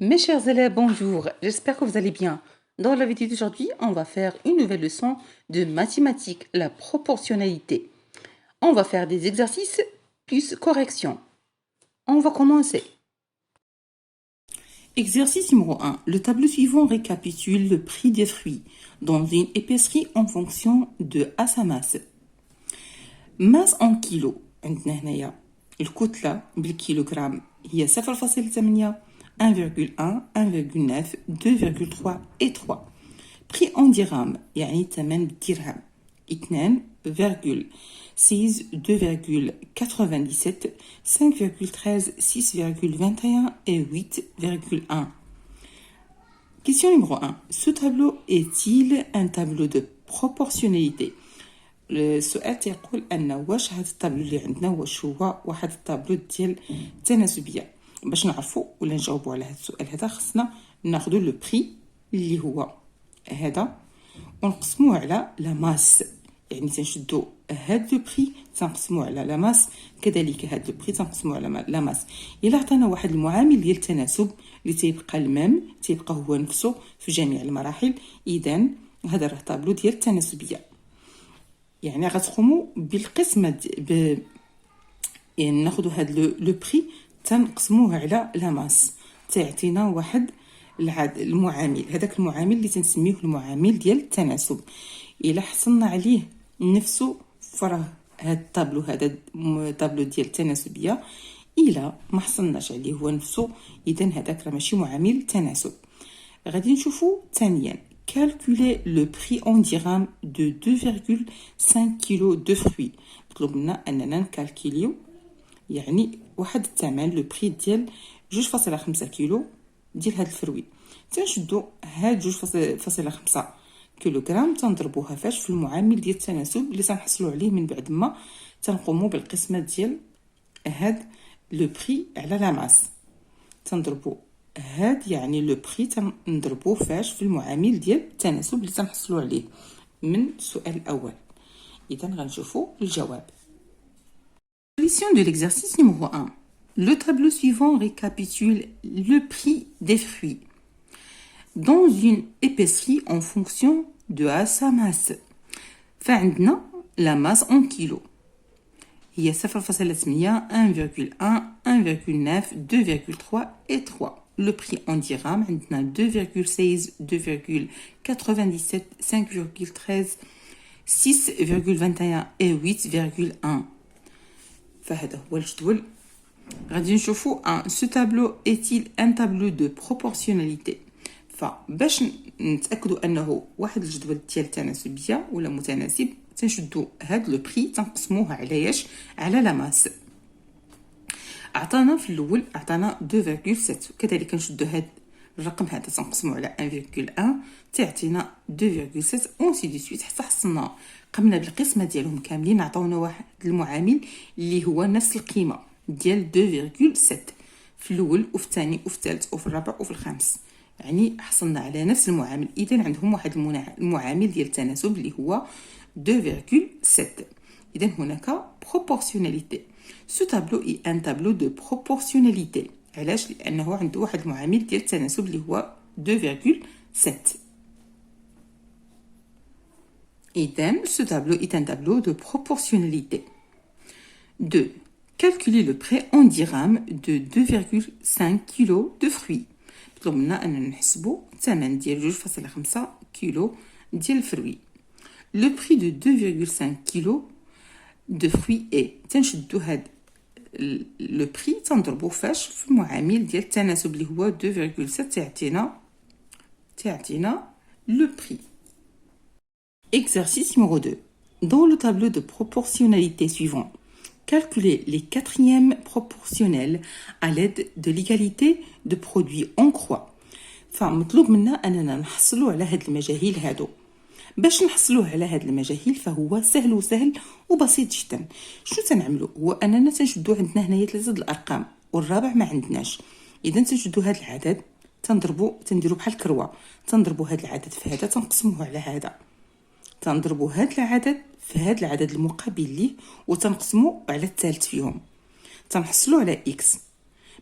Mes chers élèves, bonjour, j'espère que vous allez bien. Dans la vidéo d'aujourd'hui, on va faire une nouvelle leçon de mathématiques, la proportionnalité. On va faire des exercices plus correction. On va commencer. Exercice numéro 1. Le tableau suivant récapitule le prix des fruits dans une épicerie en fonction de à sa masse. Masse en kilos. عندنا هنايا الكتلة بالكيلوغرام هي 0,8 1,1 1,9 2,3 et 3. Prix en dirham يعني ثمن بالدرهم 2,6 2,97 5,13 6,21 et 8,1. Question numéro 1. Ce tableau est-il un tableau de proportionnalité؟ السؤال تيقول ان واش هذا الطابلو اللي عندنا واش هو واحد الطابلو ديال التناسبيه. باش نعرفوا ولا نجاوبوا على هذا السؤال هذا خصنا ناخذوا لو بري اللي هو هذا ونقسموه على لا ماس، يعني تنشدوا هاد لو بري تنقسموه على لا ماس، كذلك هاد لو بري تنقسموه على لا ماس. الا عطانا واحد المعامل ديال التناسب اللي تيبقى المام تيبقى هو نفسه في جميع المراحل، اذا هذا راه طابلو ديال التناسبيه. يعني غتقوموا بالقسمه يعني ناخذوا هاد لو بري تنقسموه على لا ماس تعطينا واحد المعامل، هذاك المعامل اللي تنسميه المعامل ديال التناسب. الا حصلنا عليه نفسه فراه هاد الطابلو هذا طابلو ديال التناسبيه، الا ما حصلناش عليه هو نفسه اذا هذاك راه ماشي معامل تناسب. غادي نشوفوا ثانيا calculer le prix en dirham de 2,5 kg de fruits. مطلوب منا اننا نكالكوليو يعني واحد الثمن لو بري ديال 2.5 كيلو ديال هاد الفروي. تنشدو هاد 2.5 كيلوغرام تنضربوها فاش في المعامل ديال التناسب اللي تنحصلوا عليه من بعد ما تنقوموا بالقسمه ديال هاد لو بري على لا ماس. تنضربوا هاد يعني لو بري تنضربوه فاش في المعامل ديال التناسب اللي تنحصلوا عليه من السؤال الاول. اذا غنشوفوا الجواب. Solution de l'exercice numéro 1. Le tableau suivant récapitule le prix des fruits dans une épicerie en fonction de sa masse. فعندنا la masse en kilo. هي 0,8 1,1 1,9 2,3 et 3. Le prix en dirham عندنا 2,16 2,97 5,13 6,21 et 8,1. فهذا هو الجدول. غادي نشوفوا ce tableau est-il un tableau de proportionnalité؟ فباش نتاكدوا انه واحد الجدول ديال التناسبيه ولا متناسب تنشدوا هاد لو بري تنقسموه على ياش على لا ماس. عطانا في الاول عطانا 2,7 كذلك نشدوا هاد الرقم هذا تنقسموه على 1,1 تعطينا 2,7 اونسي دي سويت حتى حصلنا قمنا بالقسمه ديالهم كاملين عطاونا واحد المعامل اللي هو نفس القيمه ديال 2,7 في الاول وفي الثاني وفي الثالث وفي الرابع وفي الخامس، يعني حصلنا على نفس المعامل. اذا عندهم واحد المعامل ديال التناسب اللي هو 2,7. اذا هناك proportionnalité. Ce tableau est un tableau de proportionnalité. علاش؟ لانه عنده واحد المعامل ديال التناسب اللي هو 2,7. إذن ce tableau est un tableau de proportionnalité. 2. Calculer le prix en dirham de 2,5 kg de fruits. مطلوب منا أننا نحسبوا الثمن ديال 2.5 كيلو ديال الفروي. Le prix de 2,5 kg de fruits est تنشدو هاد لو بري تنضربو فاش في المعامل ديال التناسب اللي هو 2,7 تعطينا لو بري. Exercice numéro 2. Dans le tableau de proportionnalité suivant, calculez les quatrièmes proportionnels à l'aide de l'égalité de produits en croix. فمطلوب منا أننا نحصلوا على هاد المجاهيل هادو. باش نحصلوه على هاد المجاهيل فهو سهل وبسيط جدا. شنو تنعملوا هو اننا تنشدوا عندنا هنايا 3 الارقام والرابع ما عندناش. اذا تنشدوا هاد العدد تنديروا بحال الكروه، تنضربوا هاد العدد في هذا تنقسموه على هذا، تنضربوا هاد العدد في هاد العدد المقابل ليه وتنقسموا على الثالث فيهم تنحصلوا على اكس.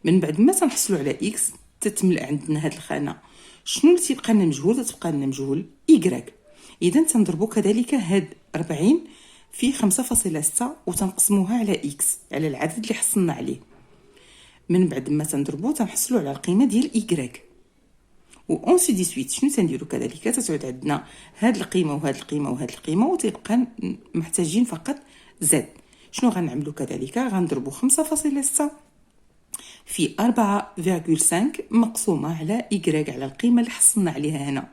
من بعد ما تنحصلوا على اكس تتملأ عندنا هاد الخانه. شنو اللي تيبقى لنا مجهول؟ تتبقى لنا مجهول إيكغيك. اذا تنضربوا كذلك هاد 40 في 5.6 وتنقسموها على اكس، على العدد اللي حصلنا عليه. من بعد ما تنضربوا تنحصلوا على القيمه ديال إيكغيك، و اون سي دي سويت. شنو تنديروا كذلك؟ تتعود عندنا هاد القيمه وهاد القيمه وهاد القيمه، وتيبقى محتاجين فقط زد. شنو غنعملوا كذلك؟ غنضربوا 5.6 في 4.5 مقسومه على إيكغيك، على القيمه اللي حصلنا عليها هنا.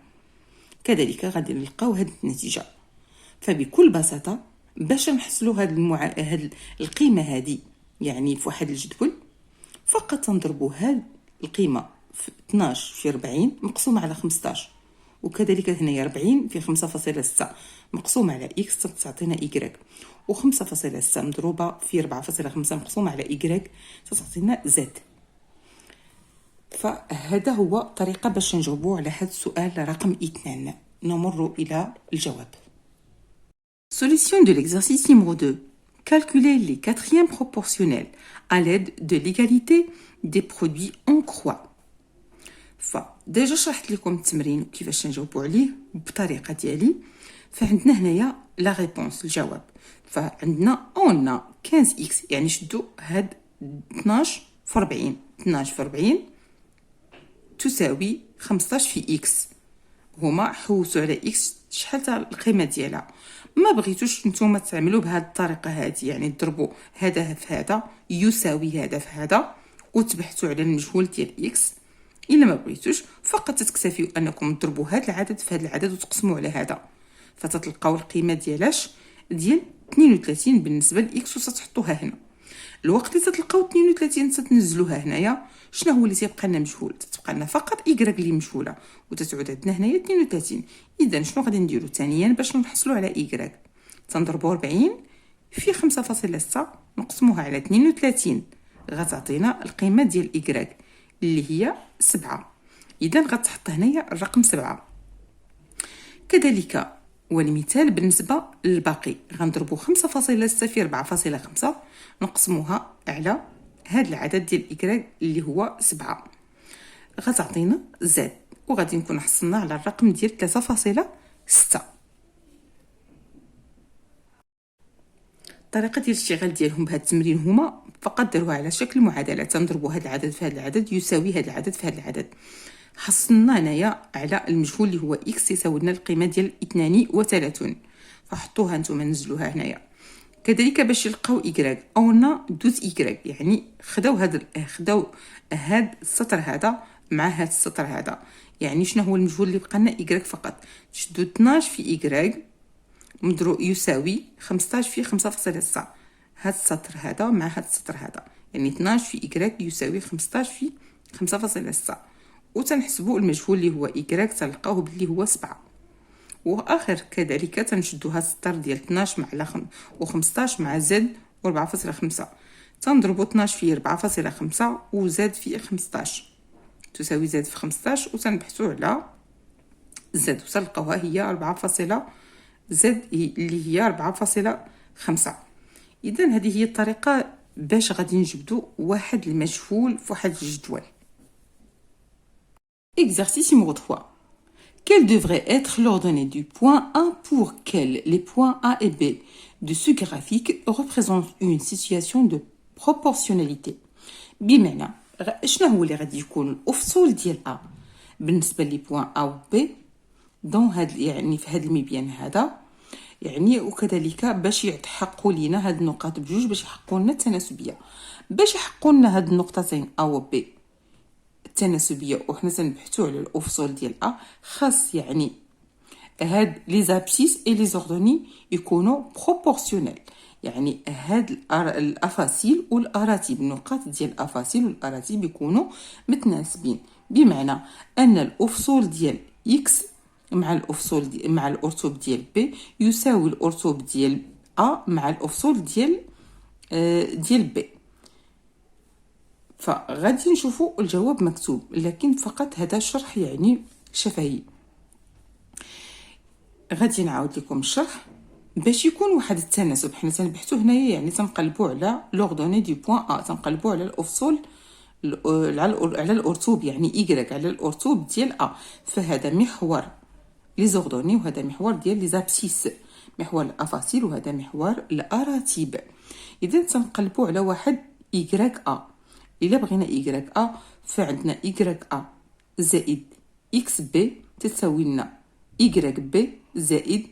كذلك غادي نلقاو هاد النتيجه. فبكل بساطه باش نحصلوا هاد القيمه هذه يعني في واحد الجدول، فقط تنضربوا هاد القيمه في 12 في 40 مقسومه على 15، وكذلك هنايا 40 في 5.6 مقسومه على اكس تعطينا إيكغيك، و5.6 مضروبه في 4.5 مقسومه على إيكغيك تعطينا زد. فهذا هو طريقه باش نجاوبوا على هذا السؤال رقم 2. نمر الى الجواب. Solution de l'exercice numéro 2. Calculer les quatrièmes proportionnels à l'aide de l'égalité des produits en croix. فديجا شرحت لكم التمرين كيفاش نجاوبوا عليه بطريقه ديالي. فعندنا هنايا لا ريبونس الجواب. فعندنا اون 15 اكس، يعني شدوا هاد 12 في 40. 12 في 40 تساوي 15 في اكس. هما حوسوا على اكس شحال تاع القيمه ديالها. ما بغيتوش نتوما تعملوا بهذه الطريقه هذه، يعني تضربوا هذا في هذا يساوي هذا في هذا وتبحثوا على المجهول ديال اكس. الا ما بغيتوش فقط تكتفيوا انكم تضربوا هذا العدد في هذا العدد وتقسموا على هذا، فتتلقاو القيمه ديالاش ديال 32 بالنسبه لاكس وتحطوها هنا. الوقت اللي تتلقاو 32 تتنزلوها هنايا، شنو هو اللي تيبقى لنا مجهول؟ تتبقى لنا فقط إيكغيك اللي مجهوله، وتتعود عندنا هنايا 32. اذا شنو غادي نديرو ثانيا باش نحصلوا على إيكغيك؟ تنضربوا 40 في 5.6 نقسموها على 32 غتعطينا القيمه ديال إيكغيك اللي هي 7. اذا غتحط هنايا الرقم 7. كذلك والمثال بالنسبه للباقي، غنضربوا 5.6 في 4.5 نقسموها على هذا العدد ديال إيكغيك اللي هو 7 غتعطينا زد، وغادي نكون حصلنا على الرقم ديال 3.6. الطريقه ديال الاشتغال ديالهم بهذا التمرين هما فقط داروها على شكل معادله. تنضربوا هذا العدد في هذا العدد يساوي هذا العدد في هذا العدد. حصلنا هنايا على المجهول اللي هو اكس يساوي لنا القيمه ديال 32. فحطوها نتوما نزلوها هنايا. كذلك باش يلقاو إيكغيك اونا دوز إيكغيك، يعني خداو هذا السطر هذا مع هذا السطر هذا. يعني شنو هو المجهول اللي بقى لنا إيكغيك فقط؟ تشدوا 12 في إيكغيك مضروب يساوي 15 في 5.6. هذا السطر هذا مع هذا السطر هذا، يعني 12 في إيكغيك يساوي 15 في 5.6. وتنحسبوا المجهول اللي هو إيكغيك تلقاوه باللي هو 7. واخر كذلك تنشدوا هذا السطر ديال 12 مع و15 مع زد و4.5. تنضربوا 12 في 4.5 وزد في 15 تساوي زد في 15 وتنبحثوا على زد وتلقاوها هي 4. زد اللي هي 4.5. اذا هذه هي الطريقه باش غادي نجبدوا واحد المجهول في واحد الجدول. Exercice numéro 3. Quelle devrait être l'ordonnée du point A pour quels les points A et B de ce graphique représentent une situation de proportionnalité. بمعنى شنو هو اللي غادي يكون الافصول ديال A بالنسبه لي بوين A و B دون هاد يعني في هاد المبيان هذا، يعني وكذلك باش يتحققوا لينا هاد النقاط بجوج باش يحققوا لنا التناسبيه. باش يحققوا لنا هاد النقطتين A و B التناسبيه وحنا تنبحثوا على الافصول ديال A، خاص يعني هاد لي زابسيس اي لي زوردوني يكونوا بروبورسيونيل، يعني هاد الافاصيل والاراتب، النقاط ديال الافاصيل والاراتب يكونوا متناسبين. بمعنى ان الافصول ديال x مع الافصول مع الارتوب ديال b يساوي الارتوب ديال a مع الافصول ديال b. فغادي نشوفوا الجواب مكتوب، لكن فقط هذا شرح يعني شفهي. غادي نعاود لكم الشرح باش يكون واحد التناسب. حنا تنبحثوا هنايا يعني تنقلبوا على لوردوني دو بوين ا، تنقلبوا على الافصول على الأرتوب، يعني إيكغيك على الأرتوب ديال أ، فهذا محور لي زوردوني وهذا محور ديال لي زابسيس، محور الأفاصيل وهذا محور الأراتيب. إذا تنقلبوا على واحد إيكغيك أ. إلا بغينا إيكغيك أ فعندنا إيكغيك أ زائد إكس بي تساوي لنا إيكغيك بي زائد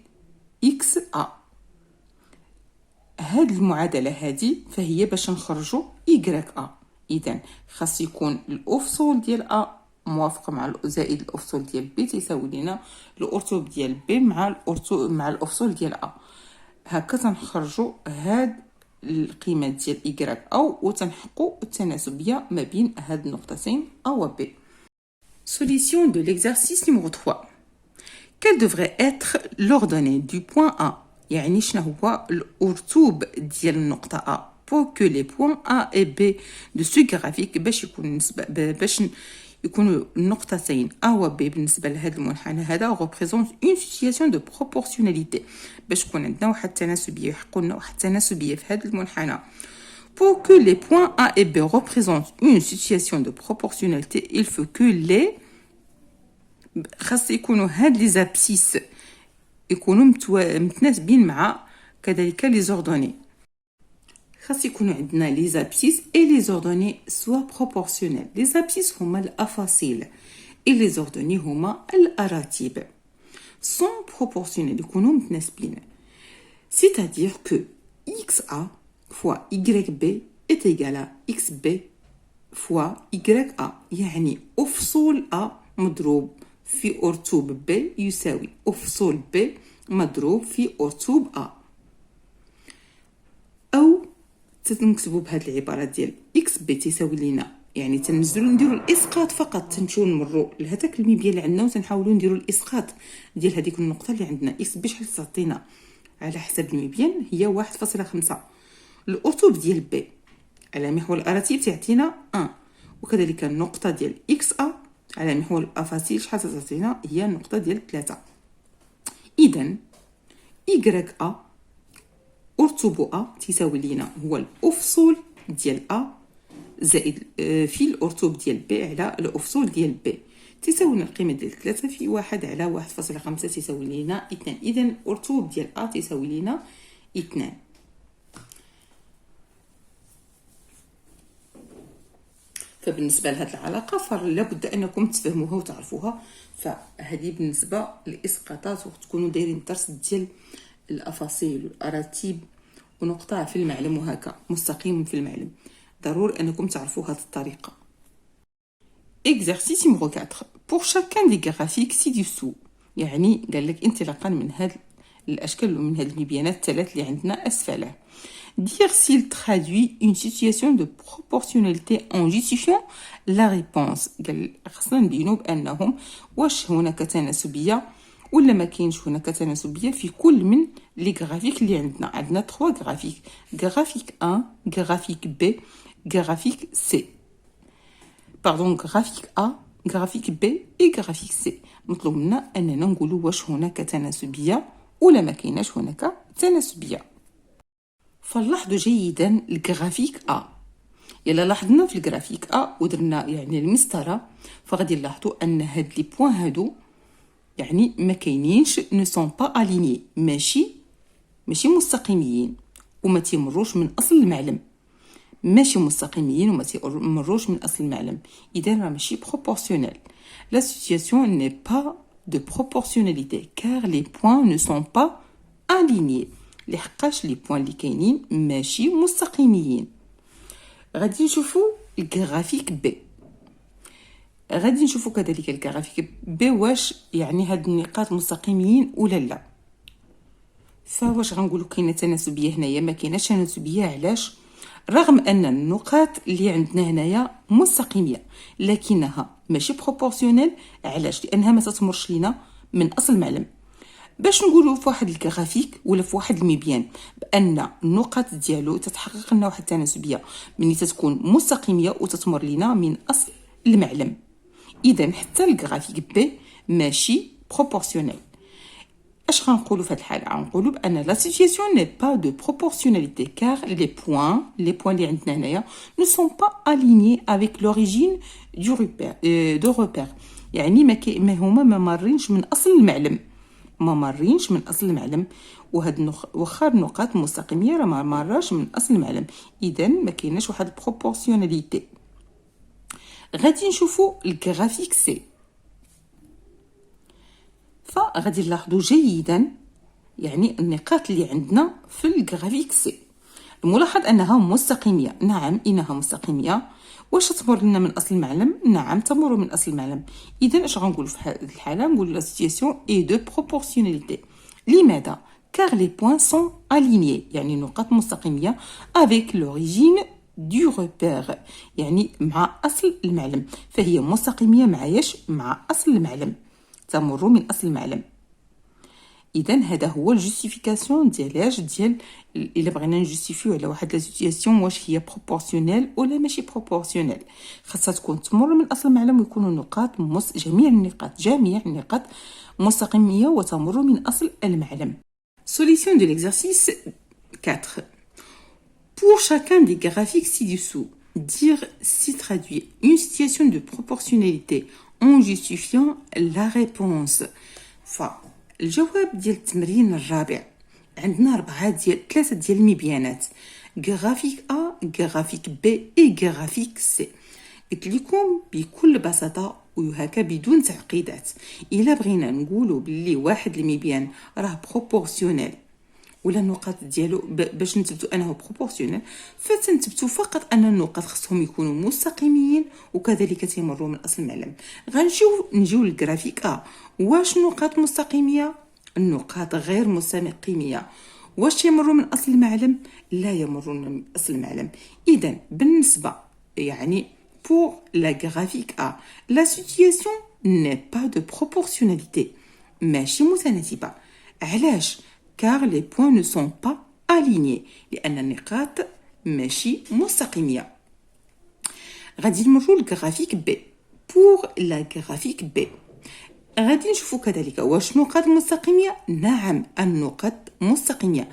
إكس أ. هاد المعادلة هادي فهي باش نخرجوا إيكغيك أ. إذا خاص يكون الأفصول ديال أ موافقة مع زائد الأفصول ديال بي تيساوي لنا الأرتوب ديال بي مع الأفصول ديال أ. هكا تنخرجوا هاد القيمات ديال إيكغيك أو وتنحقوا التناسبية ما بين هاد النقطتين أ و بي. Solution de l'exercice numéro 3. Quelle devrait être l'ordonnée du point A؟ يعني شنو هو الأرتوب ديال النقطة A pour que les points A et B de ce graphique باش يكونوا النقطتين A و B بالنسبة لهذا المنحنى هذا représente une situation de proportionnalité، باش يكون عندنا واحد التناسبية، يحقوا لنا واحد التناسبية في هذا المنحنى. Pour que les points A et B représentent une situation de proportionnalité, il faut que les خاص يكونوا هاد لي زابسيس يكونوا متناسبين مع كذلك لي زوردوني. خاص يكونوا عندنا لي زابسيس اي لي زوردوني سوا بروبورسيونيل. لي زابسيس هما الافاصيل اي لي زوردوني هما الاراتيب. سون بروبورسيونيل يكونوا متناسبين. C'est-à-dire que XA fois YB est égal à XB fois YA، يعني أفصول A مضروب في أرتوب B يساوي أفصول B مضروب في أرتوب A. أو تنكتبوا بهذه العبارة ديال XB تساوي لنا، يعني تنزلوا نديروا الإسقاط فقط، تنمشيو نمروا لهذاك المبيان اللي عندنا وتنحاولوا نديروا الإسقاط ديال هذيك النقطة اللي عندنا. XB شحال تعطينا على حسب المبيان هي 1.5. الأرتوب ديال B على محور الأراتيب تعطينا 1، وكذلك النقطة ديال XA على محور الأفاصيل شحال تعطينا هي النقطة ديال 3. إذن YA أرتوب A تساوي لنا هو الأفصول ديال A زائد في الأرتوب ديال B على الأفصول ديال B تساوي لنا القيمة ديال 3 في 1 على 1.5 تساوي لنا 2. إذن أرتوب ديال A تساوي لنا 2. فبالنسبة لهذه العلاقة فلا بد أنكم تفهموها وتعرفوها. فهذه بالنسبة للإسقاطات وتكونوا دايرين الدرس ديال الأفاصيل والأراتيب ونقطع في المعلم وهكا مستقيم في المعلم. ضروري أنكم تعرفوا هذه الطريقة. Exercice numéro 4. Pour chacun des graphiques ci-dessous، يعني قال لك انطلاقا من هذه الأشكال ومن هذه المبيانات الثلاث اللي عندنا أسفله. Dire s'il traduit une situation de proportionnalité en justifiant la réponse. قال خصنا نبينوا بأنهم واش هناك تناسبية ولا ما كاينش هناك تناسبية في كل من لي غرافيك اللي عندنا 3 غرافيك، غرافيك 1 غرافيك B غرافيك C. باردون غرافيك A غرافيك B et غرافيك C. مطلوب منا أننا نقولوا واش هناك تناسبية ولا ما كايناش هناك تناسبية. فنلاحظوا جيدا الجرافيك A. يلا لاحظنا في الجرافيك A ودرنا يعني المسطرة، فغادي نلاحظوا أن هاد لي بوين هادو يعني ما كاينينش ne sont pas alignés، ماشي مستقيمين وما تيمروش من أصل المعلم، ماشي مستقيمين وما تيمروش من أصل المعلم. إذا راه ماشي proportionnel. La situation n'est pas de proportionnalité car les points ne sont pas alignés. لحقاش لي بوين اللي كاينين ماشي مستقيمين. غادي نشوفوا الجرافيك بي، غادي نشوفوا كذلك الجرافيك بي واش يعني هاد النقاط مستقيمين ولا لا. فواش غنقولوا كاينه تناسبيه هنايا؟ ما كايناش تناسبيه. علاش؟ رغم ان النقاط اللي عندنا هنايا مستقيميه لكنها ماشي بروبورسيونيل. علاش؟ لانها ما تتمرش لينا من اصل المعلم. باش نقولوا في واحد الجرافيك ولا في واحد المبيان بان النقاط ديالو تتحقق لنا واحد التناسبيه ملي تتكون مستقيميه وتتمر لينا من اصل المعلم. اذا حتى الجرافيك بي ماشي بروبورسيونيل. اش غنقولوا في هذه الحاله؟ غنقولوا بان la situation n'est pas de proportionnalité car les points اللي عندنا هنايا ne sont pas alignés avec l'origine du repère de repère. يعني ما هما ما مارينش من اصل المعلم، وهاد واخا النقاط المستقيميه راه ما مراش من اصل المعلم، اذا ما كايناش واحد البروبورسيوناليتي. غادي نشوفوا الجرافيك سي، فغادي نلاحظوا جيدا يعني النقاط اللي عندنا في الجرافيك سي. الملاحظ انها مستقيميه، نعم انها مستقيميه. واش تمر لنا من اصل المعلم؟ نعم تمر من اصل المعلم. اذا اش غنقول في هذه الحاله؟ نقول لا سيتوياسيون اي دو بروبورسيوناليتي. لماذا؟ car les points sont alignés، يعني نقاط مستقيميه avec l'origine du repère، يعني مع اصل المعلم، فهي مستقيميه مع اصل المعلم، تمر من اصل المعلم. اذا هذا هو الجوستيفيكاسيون ديال الا بغينا نجوستيفيو على واحد لا سيتوياسيون واش هي بروبورسيونيل ولا ماشي بروبورسيونيل، خاصها تكون تمر من اصل المعلم ويكونوا النقاط جميع النقاط مستقيميه وتمر من اصل المعلم. Solution de l'exercice 4. Pour chacun des graphiques ci-dessous, dire si traduit une situation de proportionnalité en justifiant la réponse. فالجواب ديال التمرين الرابع عندنا 3 ديال المبيانات، غرافيك A، غرافيك B et غرافيك C. قلت لكم بكل بساطة وهكا بدون تعقيدات، إلا بغينا نقولوا باللي واحد المبيان راه بروبورسيونيل ولا النقاط ديالو باش نثبتوا انه بروبورسيونيل، فتنثبتوا فقط ان النقاط خصهم يكونوا مستقيمين وكذلك تمروا من اصل المعلم. نجيو للجرافيك ا، واش النقاط مستقيميه؟ النقاط غير مستقيميه. واش يمروا من اصل المعلم؟ لا يمرون من اصل المعلم. اذا بالنسبه يعني pour la graphique A la situation n'est pas de proportionnalité، ماشي متناسبه. علاش؟ car les points ne sont pas alignés، لأن النقاط ماشي مستقيمية. غادي نمروا للجرافيك B. pour la graphique B غادي نشوفوا كذلك واش نقاط مستقيمية؟ نعم النقاط مستقيمية،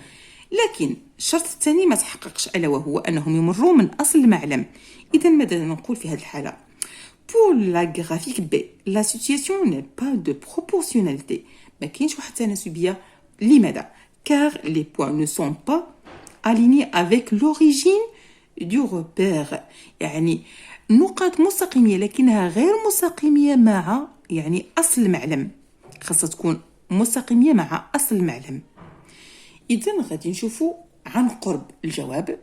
لكن الشرط الثاني ما تحققش، ألا وهو أنهم يمروا من أصل المعلم. إذا ماذا نقول في هذه الحالة؟ pour la graphique B la situation n'est pas de proportionnalité، ما كاينش واحد التناسبية. لماذا؟ car les points ne sont pas alignés avec l'origine du repère، يعني نقاط مستقيمية لكنها غير مستقيمية مع يعني أصل المعلم، خاصة تكون مستقيمية مع أصل المعلم. إذن غادي نشوفوا عن قرب الجواب.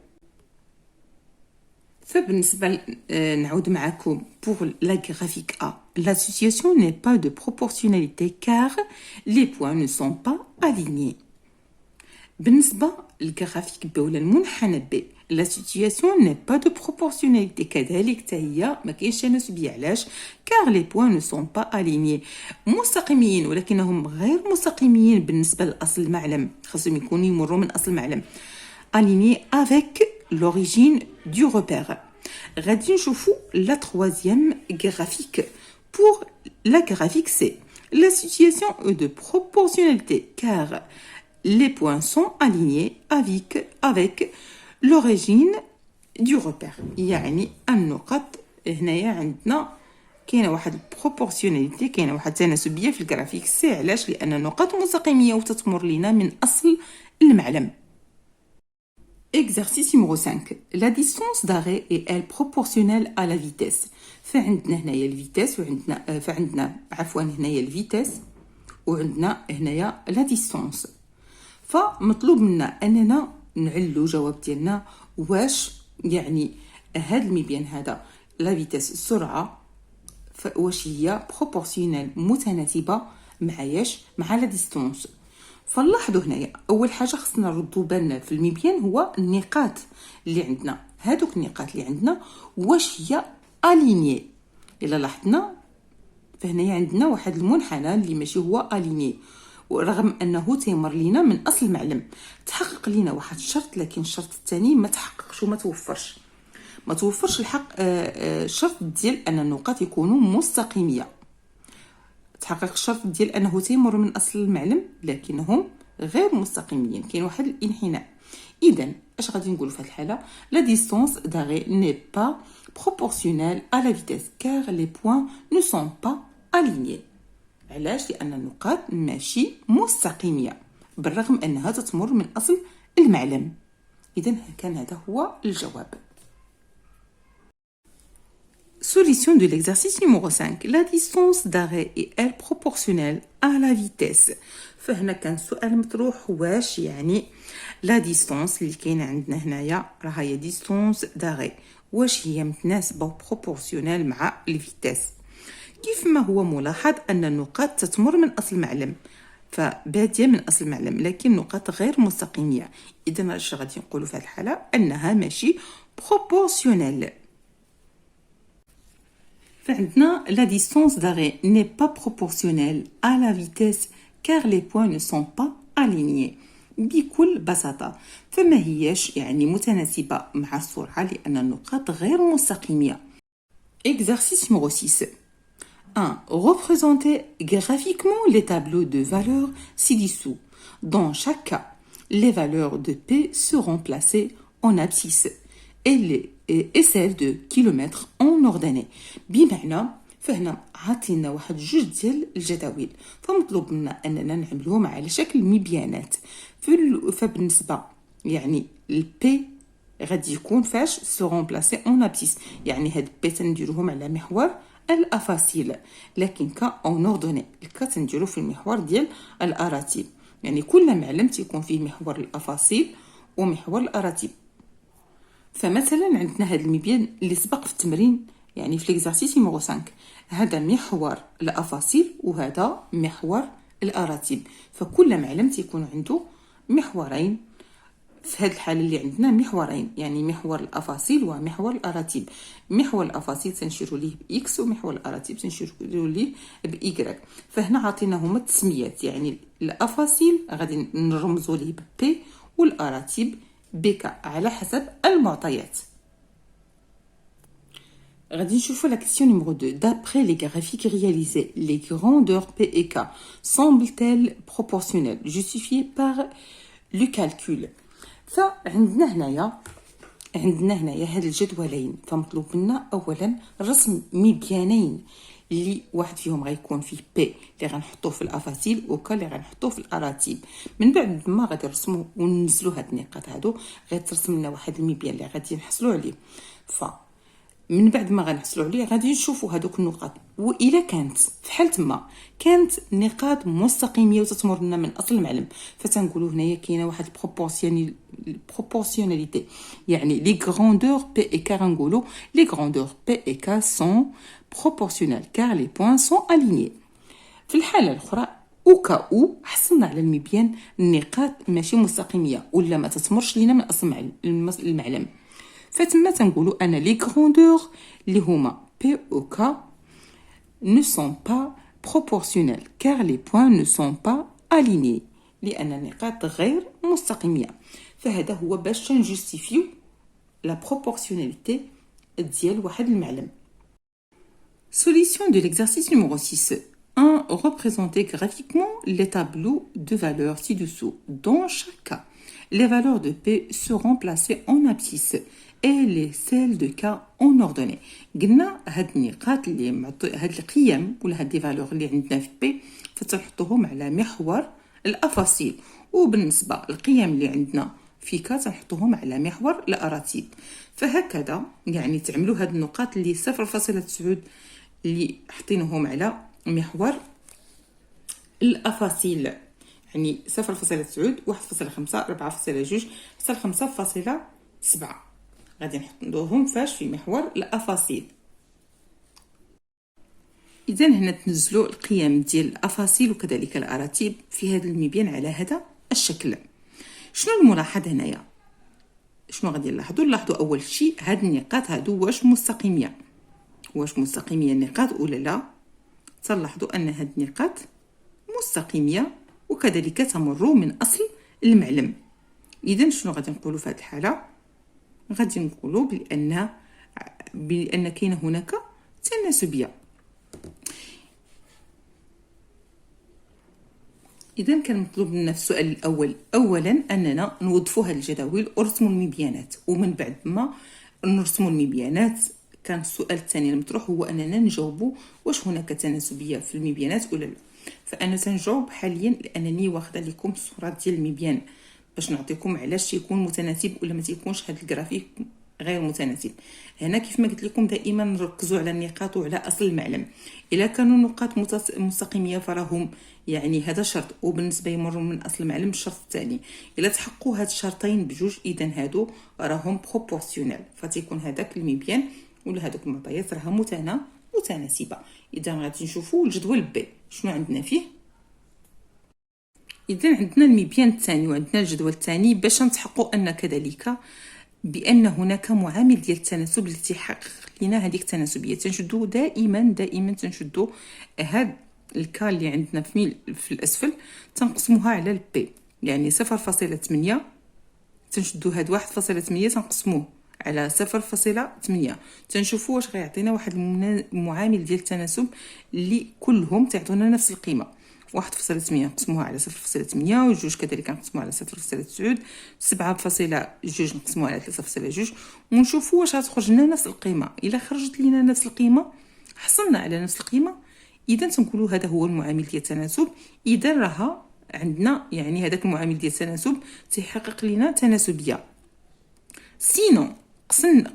فبالنسبة نعود معكم pour la graphique A la situation n'est pas de proportionnalité car les points ne sont pas alignés. بالنسبة للجرافيك B ولا المنحنى B la situation n'est pas de proportionnalité، كذلك هي ما كاينش تناسبية. علاش؟ car les points ne sont pas alignés، مستقيمين ولكنهم غير مستقيمين بالنسبة لأصل المعلم، خاصهم يكونوا يمروا من أصل المعلم. alignés avec l'origine du repère. غادي نشوفوا la troisième graphique pour la graphique C la situation est de proportionnalité car les points sont alignés avec l'origine du repère، يعني النقط هنايا عندنا كاينه واحد البروبورسيوناليتي، كاينه واحد التناسبيه في الجرافيك سي. علاش؟ لان النقاط مستقيميه وتتمر لينا من اصل المعلم. Exercice numéro 5. La distance d'arrêt est elle proportionnelle à la vitesse. فعندنا هنايا الفيتاس فعندنا هنايا الفيتاس وعندنا هنايا لا ديستانس. فمطلوب منا اننا نعلو جواب ديالنا واش يعني هاد المبيان هذا لا فيتاس السرعه واش هي بروبورسيونيل متناسبه مع لا ديستانس. فنلاحظوا هنايا اول حاجه خصنا نردوا بالنا في المبيان هو النقاط اللي عندنا، هادوك النقاط اللي عندنا واش هي اليني. الا لاحظنا فهنايا عندنا واحد المنحنى اللي ماشي هو اليني، ورغم انه تيمر لينا من اصل المعلم. تحقق لينا واحد الشرط، لكن الشرط الثاني ما تحققش وما توفرش الحق الشرط ديال ان النقاط يكونوا مستقيميه. تحقق الشرط ديال انه تيمر من اصل المعلم لكنهم غير مستقيمين، كاين واحد الانحناء. اذا اش غادي نقول في هذه الحاله؟ لا ديستانس d'arrêt n'est pas proportionnelle à la vitesse car les points ne sont pas alignés. علاش؟ لان النقاط ماشي مستقيميه بالرغم انها تتمر من اصل المعلم. اذا كان هذا هو الجواب. Solution de l'exercice numéro 5. La distance d'arrêt est-elle proportionnelle à la vitesse؟ فهنا كان سؤال مطروح واش يعني لا ديستانس اللي كاينه عندنا هنايا راها هي ديستانس داغي واش هي متناسبه وبروبورسيونيل مع الفيتاس. كيف ما هو ملاحظ ان النقاط تتمر من اصل المعلم، فباديه من اصل المعلم لكن نقاط غير مستقيميه. اذا اش غادي نقولوا في هذه الحاله؟ انها ماشي بروبورسيونيل. فعندنا la distance d'arrêt n'est pas proportionnelle à la vitesse car les points ne sont pas alignés. بكل بساطة فما هيش يعني متناسبة مع السرعة لأن النقاط غير مستقيمة. Exercice numéro 6. 1. Représentez graphiquement les tableaux de valeurs ci-dessous. Dans chaque cas, les valeurs de P seront placées en abscisse et celles de kilomètres en ordonnée. بمعنى فهنا عطينا واحد جوج ديال الجداول فمطلوب منا اننا نعملوهم على شكل مبيانات. فبالنسبه يعني البي غادي يكون فاش سورون بلاسي اون ابسيس، يعني هاد بي تنديروهم على محور الافاصيل، لكن كا اون اوردوني الكا تنديرو في المحور ديال الاراتيب، يعني كل معلم تيكون فيه محور الافاصيل ومحور الاراتيب. فمثلا عندنا هذا المبيان اللي سبق في التمرين يعني في ليكزارسيس نيميرو 5، هذا محور الافاصيل وهذا محور الاراتيب، فكل معلم تيكون عنده محورين. في هذه الحاله اللي عندنا محورين يعني محور الافاصيل ومحور الاراتيب. محور الافاصيل تنشيروا ليه باكس ومحور الاراتيب تنشيروا ليه بايكغيك. فهنا عطيناهما التسميات، يعني الافاصيل غادي نرمزوا ليه بي والاراتيب بك على حسب المعطيات. غادي نشوفوا la question numéro 2. D'après les graphiques réalisés, les grandeurs P et K semblent-elles proportionnelles, justifiées par le calcul. فعندنا هنايا هاد الجدولين، فمطلوب منا اولا رسم مبيانين اللي واحد فيهم غيكون فيه بي اللي غنحطوه في الافاصيل وكا اللي غنحطوه في الاراتيب. من بعد ما غادي نرسموا وننزلوا هاد النقاط هادو غيترسم لنا واحد المبيان اللي غادي نحصلوا عليه. من بعد ما غنحصلوا عليه غادي نشوفوا هذوك النقاط، واذا كانت في حاله ما كانت نقاط مستقيميه وتتمر لنا من اصل المعلم فتنقولوا هنايا كاينه واحد بروبورسيوناليتي، يعني لي غراندور بي اي كا غنقولوا لي غراندور بي اي كا سون بروبورسيونيل كار لي بوين سون اليني. في الحاله الاخرى او حصلنا على المبيان النقاط ماشي مستقيميه ولا ما تتمرش لينا من اصل المعلم، فتما تنقولوا ان لي غراندور اللي هما بي او كا ne sont pas proportionnels car les points ne sont pas alignés، لان النقاط غير مستقيميه. فهذا هو باش نجوستيفيو لا بروبورسيوناليتي ديال واحد المعلم. Solution de l'exercice numéro 6. 1. Représentez graphiquement les tableaux de valeurs ci-dessous. Dans chaque cas, les valeurs de P seront placées en abscisse et les celles de K en ordonnée. قلنا هاد النقاط اللي هاد القيم ولا هاد لي فالور اللي عندنا في P فتنحطوهم على محور الافاصيل، وبالنسبه للقيم اللي عندنا في K تنحطوهم على محور الاراتيب. فهكذا يعني تعملوا هاد النقاط اللي 0.9 اللي حطيناهم على محور الافاصيل، يعني 0.9 1.5 4.2 حتى 5.7 غادي نحطوهم فاش في محور الافاصيل. اذا هنا تنزلوا القيم ديال الافاصيل وكذلك الاراتيب في هذا المبيان على هذا الشكل. شنو الملاحظ هنايا؟ شنو غادي نلاحظوا اول شيء هاد النقاط هادو واش مستقيميه النقاط ولا لا. تلاحظوا ان هاد النقاط مستقيميه وكذلك تمر من اصل المعلم. اذا شنو غادي نقولوا في هذه الحاله؟ غادي نقولوا بان كاينه هناك تناسبيه. إذا كان مطلوب لنا في السؤال الأول أولا أننا نوظفوا هذه الجداول ونرسموا المبيانات، ومن بعد ما نرسموا المبيانات كان السؤال الثاني المطروح هو أننا نجاوبوا واش هناك تناسبية في المبيانات ولا لا. فأنا تنجاوب حاليا لأنني واخده لكم الصورات ديال المبيان باش نعطيكم علاش يكون متناسب ولا ما تيكونش هذا الجرافيك غير متناسب. هنا كيف ما قلت لكم دائما نركزوا على النقاط وعلى اصل المعلم. الا كانوا نقاط مستقيميه فراهم يعني هذا شرط، وبالنسبه يمروا من اصل المعلم الشرط الثاني. الا تحققوا هاد الشرطين بجوج اذا هادو راهم بروبورسيونيل، فتيكون هذاك المبيان ولا هذوك المعطيات راها متناسبه. اذا غادي نشوفوا الجدول بي شنو عندنا فيه. اذا عندنا المبيان الثاني وعندنا الجدول الثاني باش نتحققوا ان كذلك بان هناك معامل ديال التناسب اللي تيحقق لنا هذيك التناسبيه. تنشدوا دائما تنشدوا هاد الكا اللي عندنا في الاسفل تنقسموها على البي، يعني 0.8 تنشدوا هاد 1.8 تنقسموه على 0.8 تنشوفوا واش غيعطينا واحد المعامل ديال التناسب اللي كلهم تعطونا نفس القيمه. 1.8 نقسموها على 0.8 وجوج كذلك نقسموها على 0.9 7.2 نقسموها على 3.2 ونشوفوا واش غتخرج لنا نفس القيمه. الا خرجت لنا نفس القيمه حصلنا على نفس القيمه اذا تنقولوا هذا هو المعامل ديال التناسب. اذا راها عندنا يعني هذاك المعامل ديال التناسب تيحقق لنا تناسبيه. سينو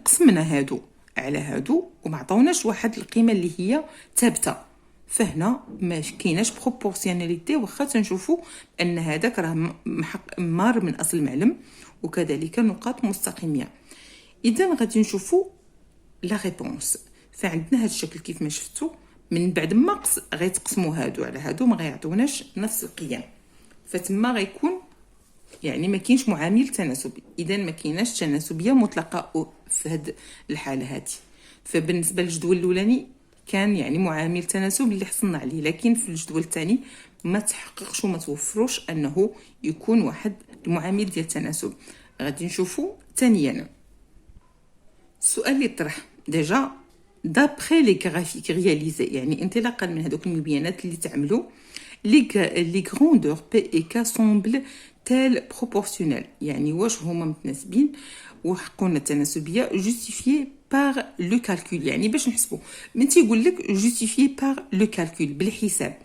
قسمنا هادو على هادو وما عطاوناش واحد القيمه اللي هي ثابته، فهنا ما كايناش بروبورسيوناليتي واخا تنشوفوا ان هذاك راه مار من اصل المعلم وكذلك نقاط مستقيميه. اذا غادي نشوفوا لا ريبونس. فعندنا هذا الشكل كيف ما شفتوا، من بعد ما غيتقسموا هادو على هادو ما غيعطوناش نفس القيم، فتما غيكون يعني ما كاينش معامل تناسبي. اذا ما كايناش تناسبيه مطلقه في هذه الحاله هذه. فبالنسبه للجدول الاولاني كان يعني معامل تناسب اللي حصلنا عليه، لكن في الجدول الثاني ما تحققش وما توفروش انه يكون واحد المعامل ديال التناسب. غادي نشوفوا ثانيا السؤال اللي طرح ديجا دابري لي غرافيك رياليزي، يعني انطلاقا من هذوك المبيانات اللي تعملوا لي غروندور بي اي كا سومبل تال بروبورسيونيل، يعني واش هما متناسبين وحققوا التناسبيه جوستيفيي بار لو كالكول. يعني باش نحسبوا من تيقول لك جوستيفيي بار لو كالكول بالحساب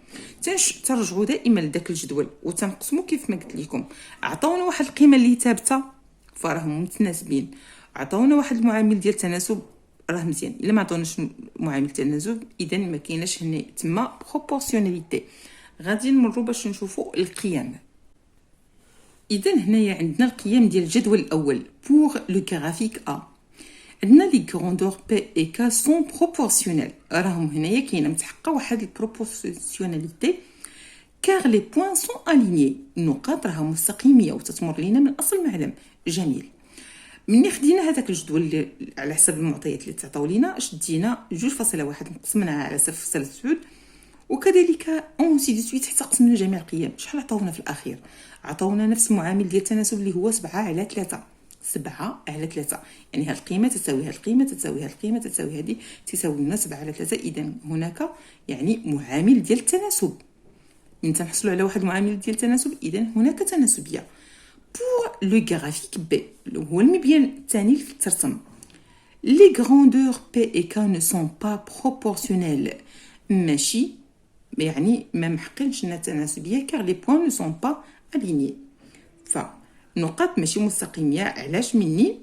ترجعوا دائما لذاك الجدول وتنقسموا كيف ما قلت لكم. عطاونا واحد القيمه اللي ثابته فراهم متناسبين، عطاونا واحد المعامل ديال التناسب راه مزيان. الا ما عطاوناش معامل التناسب اذا ما كايناش هنا تما بروبورسيوناليتي. غادي نمروا باش نشوفوا القيم. اذا هنايا عندنا القيم ديال الجدول الاول بور لو غرافيك ا. عندنا لي غروندور بي اي كا سون بروبورسيونيل، راهم هنايا كاينه متحققه واحد البروبورسيوناليتي كار لي بوين سون الينيي، النقاط راها مستقيميه وتتمر لينا من اصل المعلم. جميل. مني خدينا هذاك الجدول اللي على حسب المعطيات اللي تعطاو لينا شدينا 2.1 قسمناها على 0.9 وكذلك اون سي دي سويت حتى قسمنا جميع القيم. شحال عطاونا في الاخير؟ عطاونا نفس المعامل ديال التناسب اللي هو 7/3. 7/3 يعني هاد القيمه تساوي هاد القيمه تساوي هاد القيمه تساوي هذه تساوي لنا 7/3. اذا هناك يعني معامل ديال التناسب. من تنحصلوا على واحد المعامل ديال التناسب اذا هناك تناسبيه. بور لو غرافيك بي هو المبيان الثاني اللي ترسم لي غروندور بي اي كا نو سون با بروبورسيونيل، ماشي يعني ما محققش لنا التناسبيه كار لي بوين نو سون با الينيي. فنقاط ماشي مستقيميه. علاش؟ مني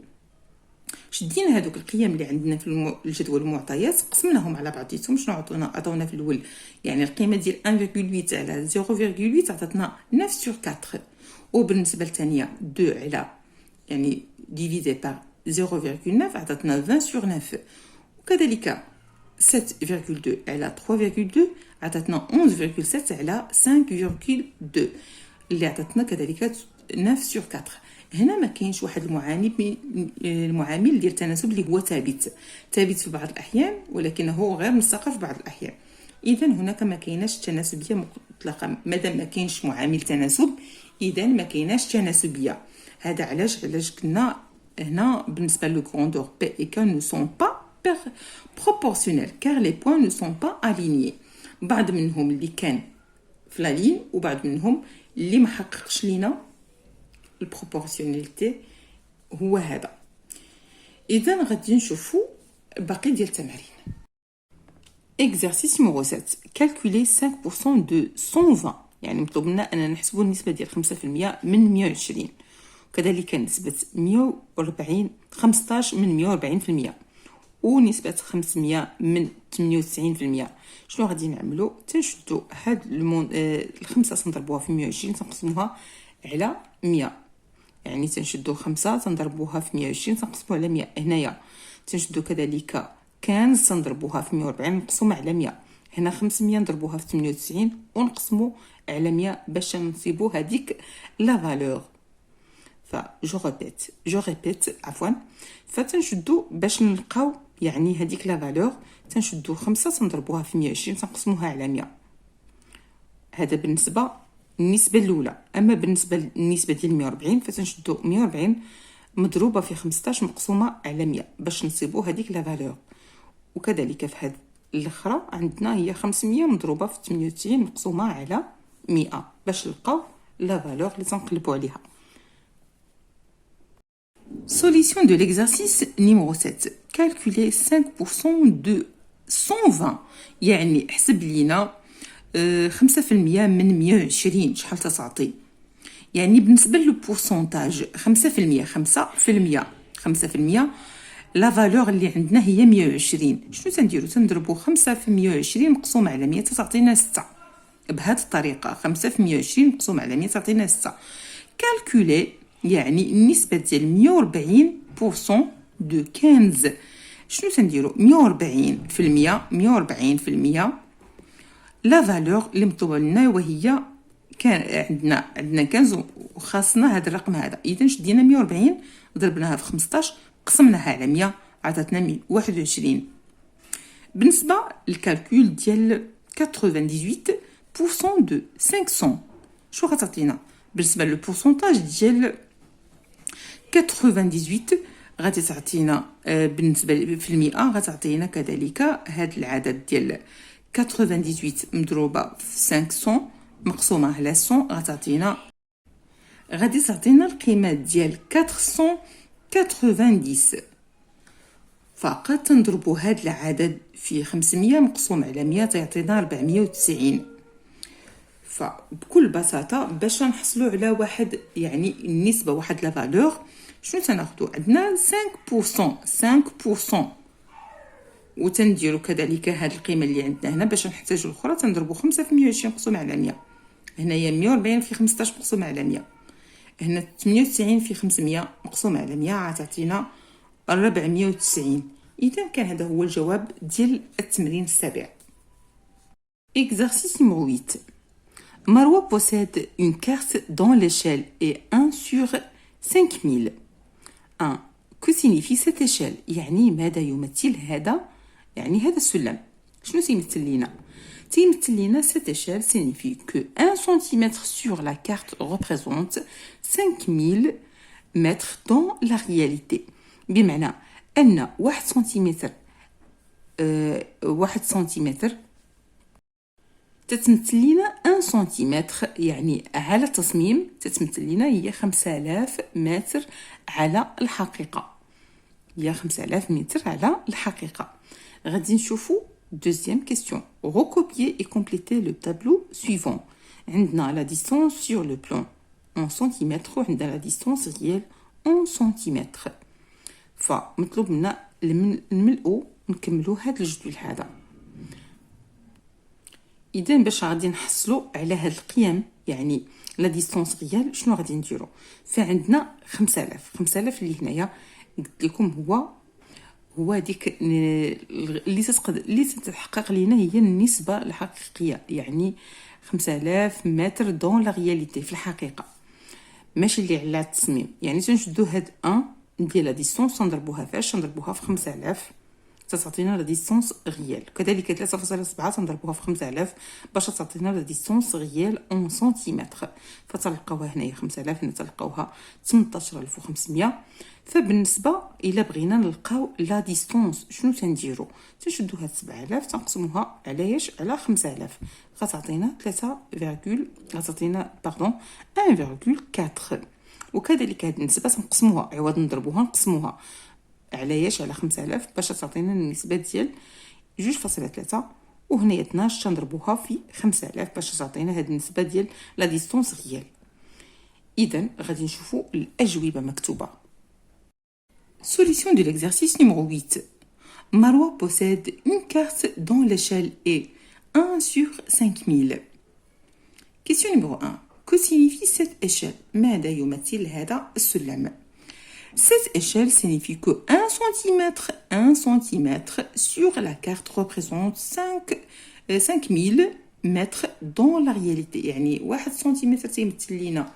شدينا هذوك القيم اللي عندنا في الجدول المعطيات قسمناهم على بعضيتهم. شنو عطونا في الاول؟ يعني القيمه ديال 1.8 على 0.8 عطاتنا 9/4، وبالنسبه للثانيه 2 على يعني ديفيزي بار 0.9 عطاتنا 20/9، وكذلك 7.2 على 3.2 عطاتنا 11.7 على 5.2 اللي عطاتنا كذلك 9/4. هنا ما كاينش واحد المعامل ديال التناسب اللي هو ثابت في بعض الاحيان ولكنه غير مستقر في بعض الاحيان. اذا هناك ما كايناش تناسبيه مطلقه. مادام ما كاينش معامل تناسب اذا ما كايناش تناسبيه. هذا علاش قلنا هنا بالنسبه لو غروندور بي اي كا نو سون با بروبورسيونيل كار لي بوين نو سون با الينيي. بعض منهم اللي كان في لا لين وبعض منهم اللي ما حققش لينا البروبورسيوناليتي هو هذا. اذا غادي نشوفوا باقي ديال التمارين. exercice numéro 7 calculer 5% de 120 يعني مطلوب لنا اننا نحسبوا النسبه ديال 5% من 120 وكذلك نسبه 140 15 من 140% ونسبه 500 من 98%. شنو غادي نعملوا؟ تنشدوا هاد الخمسه تنضربوها في 120 تنقسموها على 100 يعني تنشدوا 5 تنضربوها في 120 تنقسموها على 100. هنايا تنشدوا كذلك 15 تنضربوها في 140 نقسموها على 100. هنا 500 نضربوها في 98 ونقسموا على 100 باش نصيبوا هذيك لا فالور. جو ريبيت عفوا. فتنشدوا باش نلقاو يعني هذيك لا فالور تنشدوا 5 تنضربوها في 120 تنقسموها على 100. هذا بالنسبه النسبه الاولى. اما بالنسبه للنسبه ديال 140 فتنشدوا 140 مضروبه في 15 مقسومه على 100 باش نصيبوا هذيك لا فالور. وكذلك في هذه الاخرى عندنا هي 500 مضروبه في 98 مقسومه على 100 باش نلقاو لا فالور اللي تنقلبوا عليها. Solution de l'exercice numéro 7. Calculer 5% de 120 يعني حسب لينا 5% من 120 شحال تعطي. يعني بالنسبه للبورسونتاج 5% لا فالور اللي عندنا هي 120. شنو تنديروا؟ تنضربوا 5 في 120 مقسوم على 100 تعطينا 6. بهذه الطريقه 5 في 120 مقسوم على 100 تعطينا 6. كالكولي يعني النسبه ديال 140% دو 15. شنو تنديروا؟ 140% لا فالور اللي مطلوبه لنا وهي كان عندنا 15 وخاصنا هذا الرقم هذا. اذا شدينا 140 ضربناها في 15 قسمناها على 100 عطاتنا 21. بالنسبه للكالكول ديال 98% دو 500 شو غتعطينا؟ بالنسبه للبورسونتاج ديال 98 غادي تعطينا بالنسبه في المئه غتعطينا كذلك هذا العدد ديال 98 مضروبه في 500 مقسومه على 100 غادي تعطينا القيمه ديال 490. فقط تنضربوا هذا العدد في 500 مقسوم على 100 تعطينا 490. فبكل بساطه باش نحصلوا على واحد يعني النسبه واحد لا فالور شنو تناخذوا؟ عندنا 5% وتنديروا كذلك هذه القيمه اللي عندنا هنا باش نحتاجوا الاخرى تنضربوا 5 في 120 مقسوم على 100. هنايا 140 في 15 مقسوم على 100. هنا 98 في 500 مقسوم على 100 عطاتينا 490. اذا كان هذا هو الجواب ديال التمرين السابع. Exercice numéro 8. Marois possède une carte dont l'échelle est 1 sur 5000. 1. Que signifie cette échelle؟ يعني ماذا يمثل هذا؟ يعني هذا السلم شنو تيمثل لينا؟ تيمثل لينا cette échelle signifie que 1 cm sur la carte représente 5000 mètres dans la réalité. بمعنى أن 1 سنتيمتر تتمثل لنا 1 سنتيمتر يعني على التصميم تتمثل لنا هي 5000 متر على الحقيقة. هي 5000 متر على الحقيقة. غادي نشوفوا deuxième question. Recopier et compléter le tableau suivant. عندنا la distance sur le plan en centimètres وعندنا la distance réelle en centimètres. فمطلوب منا نملؤوا نكملوا هذا الجدول هذا. اذا باش غادي نحصلوا على هاد القيم يعني لا ديستانس ريال شنو غادي نديروا؟ فعندنا 5000 اللي هنايا قلت لكم هو ديك اللي تتحقق لينا هي النسبه الحقيقيه يعني 5000 متر دون لا رياليتي في الحقيقه ماشي اللي على التصميم. يعني تنشدوا هاد 1 ديال لا ديستانس نضربوها فاش نضربوها في 5000 تعطينا لا ديستونس ريال. كذلك 3.7 تنضربوها في 5000 باش تعطينا لا ديستونس ريال اون سنتيمتر. فتلقاوها هنايا 5000 هنا تلقاوها 18500. فبالنسبه الى بغينا نلقاو لا ديستونس شنو تنديرو؟ تنشدو هاد 7000 تنقسموها على اش؟ على 5000 غتعطينا 1.4. وكذلك هاد النسبه تنقسموها عوض نضربوها نقسموها على اش؟ على 5000 باش تعطينا النسبه ديال 2.3. وهنايا 12 تنضربوها في 5000 باش تعطينا هاد النسبه ديال لا ديستونس ريال. اذا غادي نشوفوا الاجوبه مكتوبه. Solution de l'exercice numéro 8. Marois possède une carte dont l'échelle est 1 sur 5000. Question numéro 1. Que signifie cette échelle? ماذا يمثل هذا السلم؟ Cette échelle signifie que 1 centimètre sur la carte représente 5000 mètres dans la réalité. يعني 1 سنتيمتر تيمثل لينا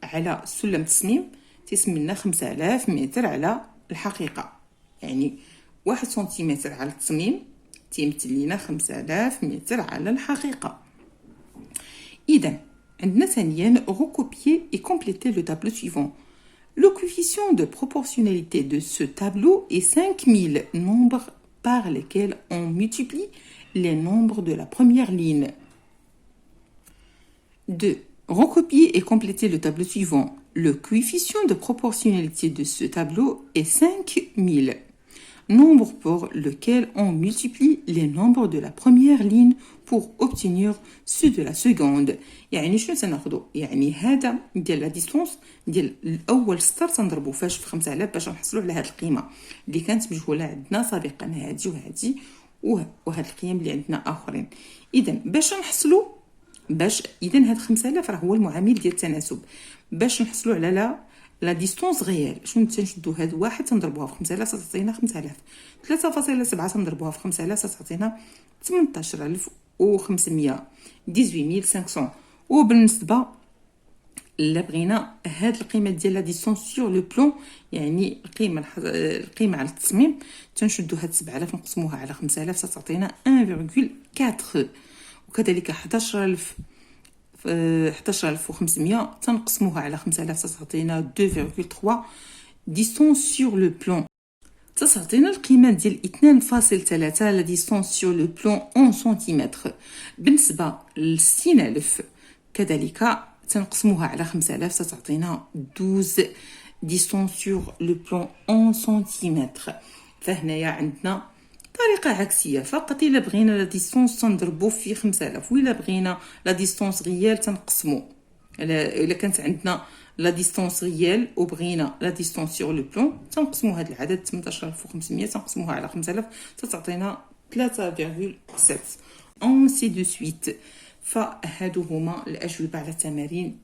على سلم التصميم تيسمى لنا 5000 متر على الحقيقة. يعني 1 سنتيمتر على التصميم تيمثل لينا 5000 متر على الحقيقة. إذا عندنا ثانيا recopier et compléter le tableau suivant. Le coefficient de proportionnalité de ce tableau est 5000 nombres par lesquels on multiplie les nombres de la première ligne. 2. Recopier et compléter le tableau suivant. Le coefficient de proportionnalité de ce tableau est 5000. Nombre pour lequel on multiplie les nombres de la première ligne pour obtenir ceux de la seconde. يعني شنو تناخدو؟ يعني هذا ديال لا ديستونس ديال الاول سطر تنضربو فاش في 5000 باش نحصلوا على هذه القيمه اللي كانت مجهوله عندنا سابقا، هذه وهذه وهاد القيم اللي عندنا اخرين. اذا باش نحصلوا اذا هاد 5000 راه هو المعامل ديال التناسب. باش نحصلوا على لا ديستونس ريال شنو تنشدو هاد واحد تنضربوها في 5000 تعطينا 5000. 3.7 تنضربوها في 5000 تعطينا 18500 18500. وبالنسبه الا بغينا هاد القيمه ديال لا ديستونس سور لو بلون يعني القيمه على التصميم تنشدو هاد 7000 نقسموها على 5000 تعطينا 1.4. وكذلك 11500 تنقسموها على 5000 تعطينا 2.3 ديستونس سور لو بلون. تعطينا القيمه ديال 2.3 لا ديستونس سور لو بلون اون سنتيمتر. بالنسبه ل 60000 كذلك تنقسموها على 5000 تعطينا 12 ديستونس سور لو بلون اون سنتيمتر. فهنايا عندنا طريقه عكسيه، فقط الا بغينا لا ديستونس تنضربو في 5000 وإلا بغينا لا ديستونس ريال تنقسمو. الا كانت عندنا لا ديستونس ريال وبغينا لا ديستونس سور لو بلون تنقسمو هذا العدد 18500 تنقسموها على 5000 تعطينا 3.7 اون سي دو سويت. فهادو هما الاجوبه على التمارين